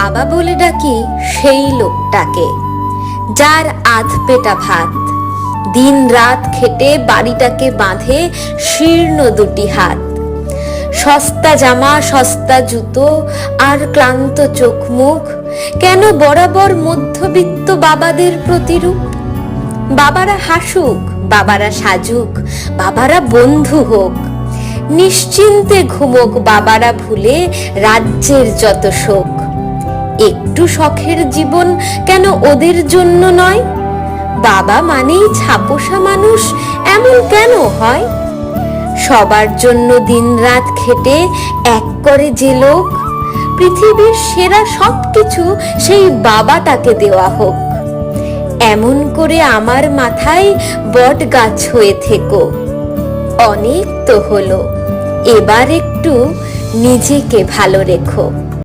বাবা বলে ডাকি সেই লোকটাকে, যার আধ পেটা ভাত, দিন রাত খেটে বাড়িটাকে বাঁধে শীর্ণ দুটি হাত। সস্তা জামা, সস্তা জুতো আর ক্লান্ত চোখ মুখ, কেন বরাবর মধ্যবিত্ত বাবাদের প্রতিরূপ। বাবারা হাসুক, বাবারা সাজুক, বাবারা বন্ধু হোক, নিশ্চিন্তে ঘুমোক বাবারা ভুলে রাজ্যের যত শোক। একটু শখের জীবন কেন ওদের জন্য নয়? বাবা মানেই ছাপোষা মানুষ, এমন কেন হয়? সবার জন্য দিনরাত খেটে এক করে যে লোক, পৃথিবীর সেরা সবকিছু সেই বাবাটাকে দেওয়া হোক। এমন করে আমার মাথায় বট গাছ হয়ে থেকো। অনেক তো হলো, এবার একটু নিজেকে ভালো রেখো।